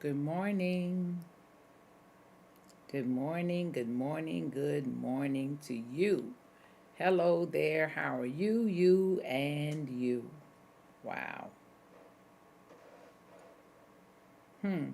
Good morning. Good morning. Good morning. Good morning to you. Hello there. How are you? You and you. Wow. Hmm.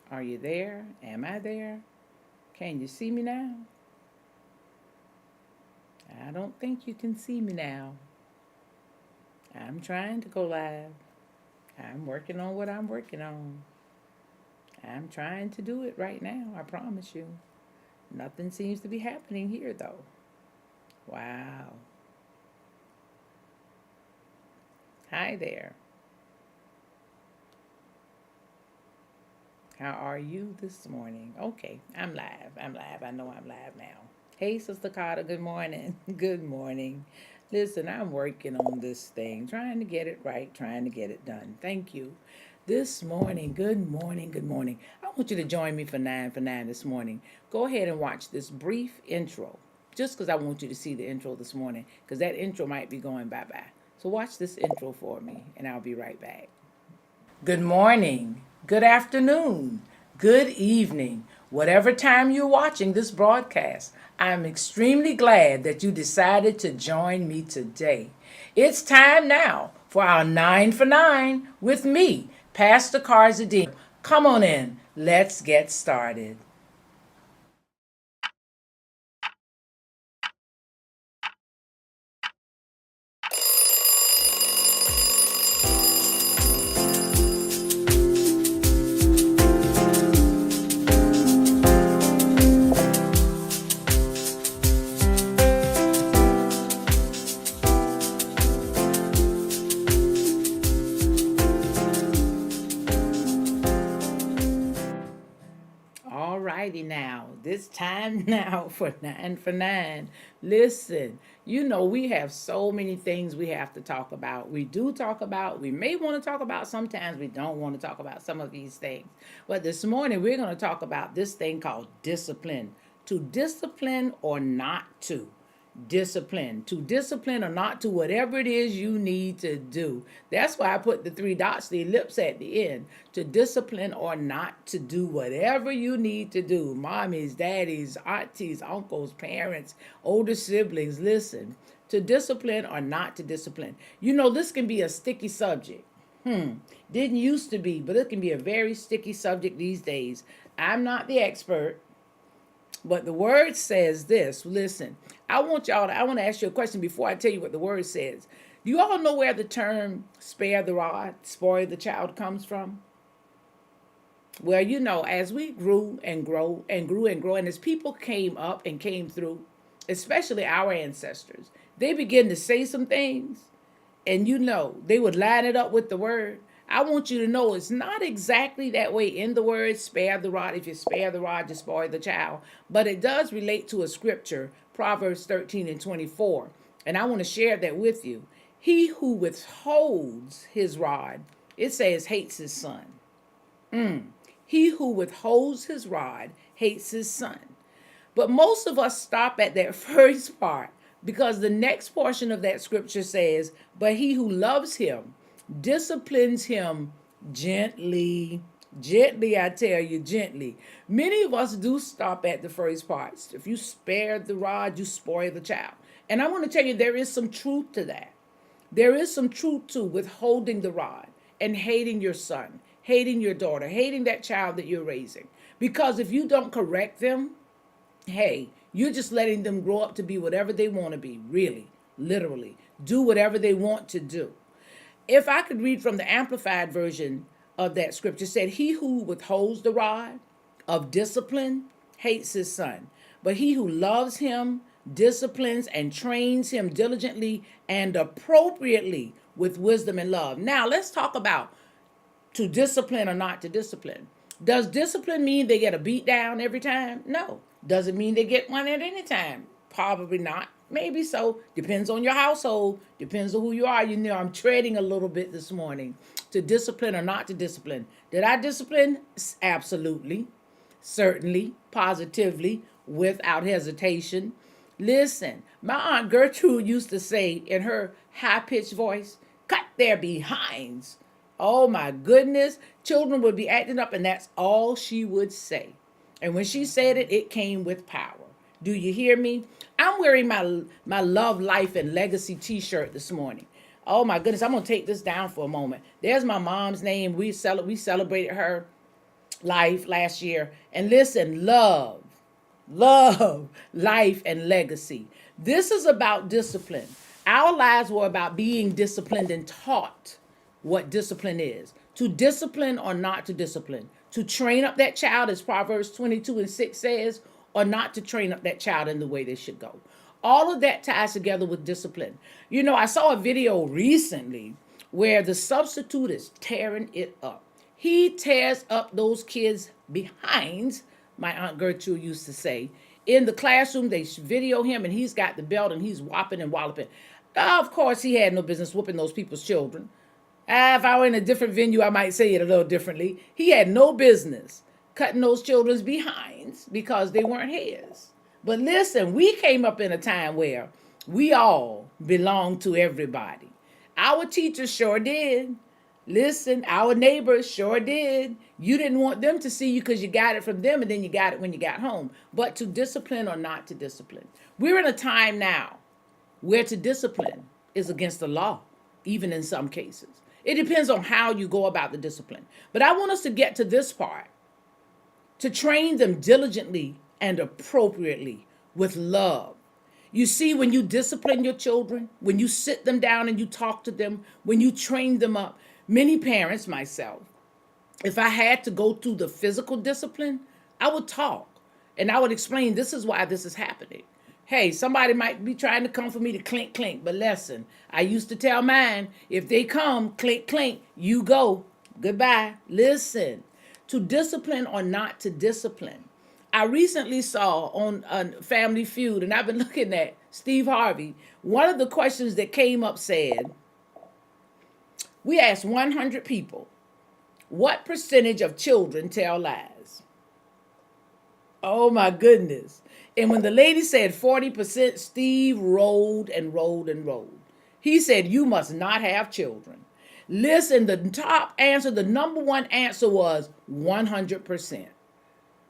Are you there? Am I there? Can you see me now? I don't think you can see me now. I'm trying to go live. I'm working on what I'm working on. I'm trying to do it right now. I promise you. Nothing seems to be happening here though. Wow. Hi there. How are you this morning? Okay, I'm live. I'm live. I know I'm live now. Hey, Sister Carter, good morning. Good morning. Listen, I'm working on this thing, trying to get it right, trying to get it done. Thank you. This morning, good morning, good morning. I want you to join me for 9 this morning. Go ahead and watch this brief intro, just because I want you to see the intro this morning, because that intro might be going bye bye. So watch this intro for me, and I'll be right back. Good morning, good afternoon, good evening, whatever time you're watching this broadcast. I'm extremely glad that you decided to join me today. It's time now for our 9 for 9 with me, Pastor Carzadean. Come on in, let's get started. All righty now. This time now for 9 for 9. Listen, we have so many things we have to talk about. We do talk about, we may want to talk about, sometimes we don't want to talk about some of these things. But this morning we're going to talk about this thing called discipline. To discipline or not to discipline, to discipline or not to, whatever it is you need to do. That's why I put the three dots, the ellipse at the end. To discipline or not to do whatever you need to do. Mommies, daddies, aunties, uncles, parents, older siblings, listen. To discipline or not to discipline. This can be a sticky subject. Didn't used to be, but it can be a very sticky subject these days. I'm not the expert, but the word says this. Listen, I want to ask you a question before I tell you what the word says. Do you all know where the term spare the rod, spoil the child comes from? Well, as we grew and grow and grew and grow, and as people came up and came through, especially our ancestors, they began to say some things, and they would line it up with the word. I want you to know it's not exactly that way in the word spare the rod. If you spare the rod, you spoil the child. But it does relate to a scripture, Proverbs 13 and 24. And I want to share that with you. He who withholds his rod, it says, hates his son. He who withholds his rod hates his son. But most of us stop at that first part, because the next portion of that scripture says, but he who loves him disciplines him gently. Gently, I tell you, gently. Many of us do stop at the first part. If you spare the rod, you spoil the child. And I want to tell you, there is some truth to that. There is some truth to withholding the rod and hating your son, hating your daughter, hating that child that you're raising. Because if you don't correct them, hey, you're just letting them grow up to be whatever they want to be, really, literally. Do whatever they want to do. If I could read from the amplified version of that scripture, said, he who withholds the rod of discipline hates his son, but he who loves him disciplines and trains him diligently and appropriately with wisdom and love. Now let's talk about to discipline or not to discipline. Does discipline mean they get a beat down every time? No. Does it mean they get one at any time? Probably not. Maybe so. Depends on your household. Depends on who you are. I'm treading a little bit this morning. To discipline or not to discipline. Did I discipline? Absolutely. certainly, positively, without hesitation. Listen, my Aunt Gertrude used to say in her high pitched voice, cut their behinds. Oh my goodness, children would be acting up, and that's all she would say. And when she said it, it came with power. Do you hear me? I'm wearing my Love, Life, and Legacy t shirt this morning. Oh my goodness, I'm going to take this down for a moment. There's my mom's name. We celebrated her life last year. And listen, love, life, and legacy. This is about discipline. Our lives were about being disciplined and taught what discipline is. To discipline or not to discipline. To train up that child, as Proverbs 22:6 says, or not to train up that child in the way they should go. All of that ties together with discipline. You know, I saw a video recently where the substitute is tearing it up. He tears up those kids' behinds, my Aunt Gertrude used to say. In the classroom, they video him, and he's got the belt, and he's whopping and walloping. Of course, he had no business whooping those people's children. If I were in a different venue, I might say it a little differently. He had no business cutting those children's behinds because they weren't his. But listen, we came up in a time where we all belong to everybody. Our teachers sure did. Listen, our neighbors sure did. You didn't want them to see you because you got it from them, and then you got it when you got home. But to discipline or not to discipline. We're in a time now where to discipline is against the law, even in some cases. It depends on how you go about the discipline. But I want us to get to this part. To train them diligently and appropriately with love. You see, when you discipline your children, when you sit them down and you talk to them, when you train them up, many parents, myself, if I had to go through the physical discipline, I would talk and I would explain this is why this is happening. Hey, somebody might be trying to come for me to clink, clink, but listen, I used to tell mine, if they come, clink, clink, you go. Goodbye. Listen, to discipline or not to discipline. I recently saw on Family Feud, and I've been looking at Steve Harvey, one of the questions that came up said, we asked 100 people, what percentage of children tell lies? Oh my goodness. And when the lady said 40%, Steve rolled and rolled and rolled. He said, you must not have children. Listen, the top answer, the number one answer was 100%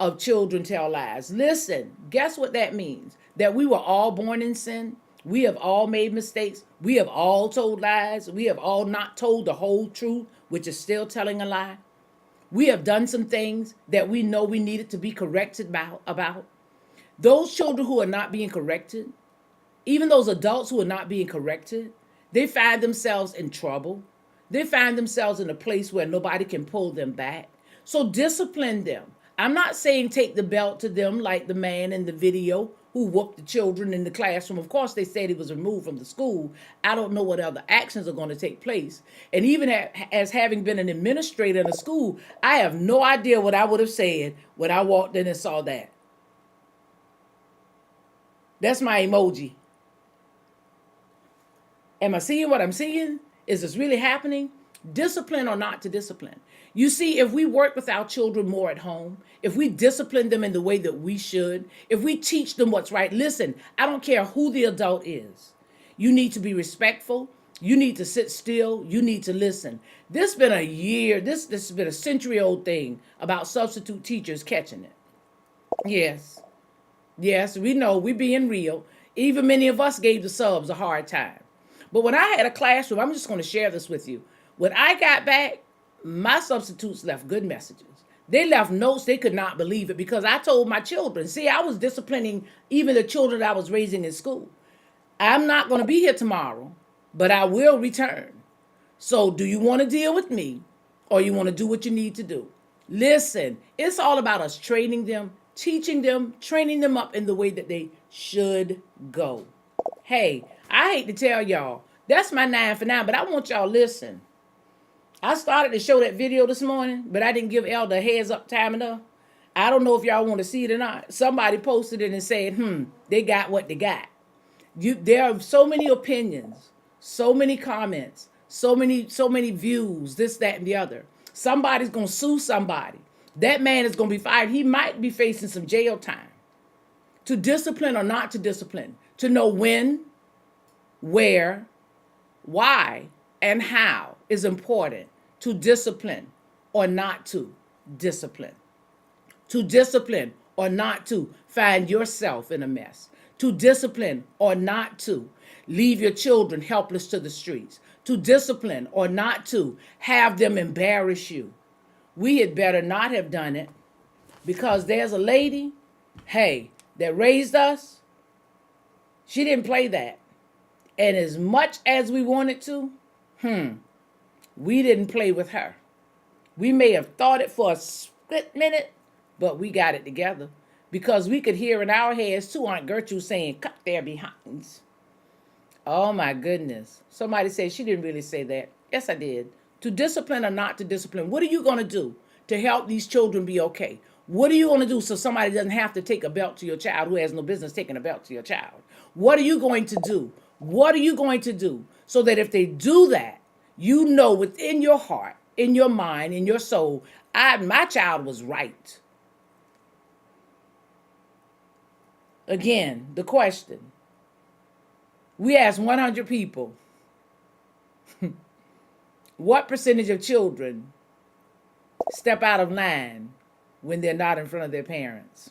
of children tell lies. Listen, guess what that means? That we were all born in sin. We have all made mistakes. We have all told lies. We have all not told the whole truth, which is still telling a lie. We have done some things that we know we needed to be corrected about. Those children who are not being corrected, even those adults who are not being corrected, they find themselves in trouble. They find themselves in a place where nobody can pull them back. So discipline them. I'm not saying take the belt to them like the man in the video who whooped the children in the classroom. Of course, they said he was removed from the school. I don't know what other actions are going to take place. And even as having been an administrator in a school, I have no idea what I would have said when I walked in and saw that. That's my emoji. Am I seeing what I'm seeing? Is this really happening? Discipline or not to discipline. You see, if we work with our children more at home, if we discipline them in the way that we should, if we teach them what's right, listen, I don't care who the adult is. You need to be respectful. You need to sit still. You need to listen. This has been a year, this has been a century-old thing about substitute teachers catching it. Yes, we know we're being real. Even many of us gave the subs a hard time. But when I had a classroom, I'm just going to share this with you. When I got back, my substitutes left good messages. They left notes. They could not believe it because I told my children. See, I was disciplining even the children that I was raising in school. I'm not going to be here tomorrow, but I will return. So do you want to deal with me or you want to do what you need to do? Listen, it's all about us training them, teaching them, training them up in the way that they should go. Hey, I hate to tell y'all, that's my 9 for 9, but I want y'all to listen. I started to show that video this morning, but I didn't give Elder a heads up time enough. I don't know if y'all want to see it or not. Somebody posted it and said, they got what they got. There are so many opinions, so many comments, so many views, this, that, and the other. Somebody's going to sue somebody. That man is going to be fired. He might be facing some jail time. To discipline or not to discipline, to know when, where, why, and how is important. To discipline or not to discipline. To discipline or not to find yourself in a mess. To discipline or not to leave your children helpless to the streets. To discipline or not to have them embarrass you. We had better not have done it, because there's a lady, that raised us. She didn't play that. And as much as we wanted to, we didn't play with her. We may have thought it for a split minute, but we got it together, because we could hear in our heads too Aunt Gertrude saying, cut their behinds. Oh my goodness. Somebody said she didn't really say that. Yes, I did. To discipline or not to discipline. What are you going to do to help these children be okay? What are you going to do so somebody doesn't have to take a belt to your child who has no business taking a belt to your child? What are you going to do? What are you going to do so that if they do that, you know within your heart, in your mind, in your soul, my child was right. Again, the question. We asked 100 people, what percentage of children step out of line when they're not in front of their parents?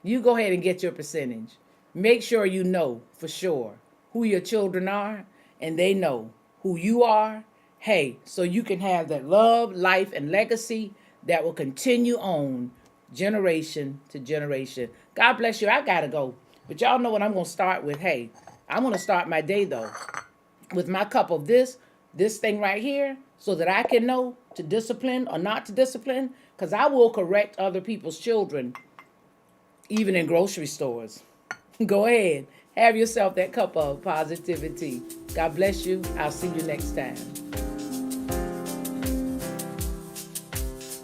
You go ahead and get your percentage. Make sure you know for sure who your children are, and they know who you are. So you can have that love, life, and legacy that will continue on generation to generation. God bless you. I got to go. But y'all know what I'm going to start with. I'm going to start my day, though, with my cup of this thing right here, so that I can know to discipline or not to discipline, because I will correct other people's children, even in grocery stores. Go ahead. Have yourself that cup of positivity. God bless you. I'll see you next time.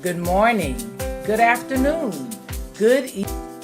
Good morning. Good afternoon. Good evening.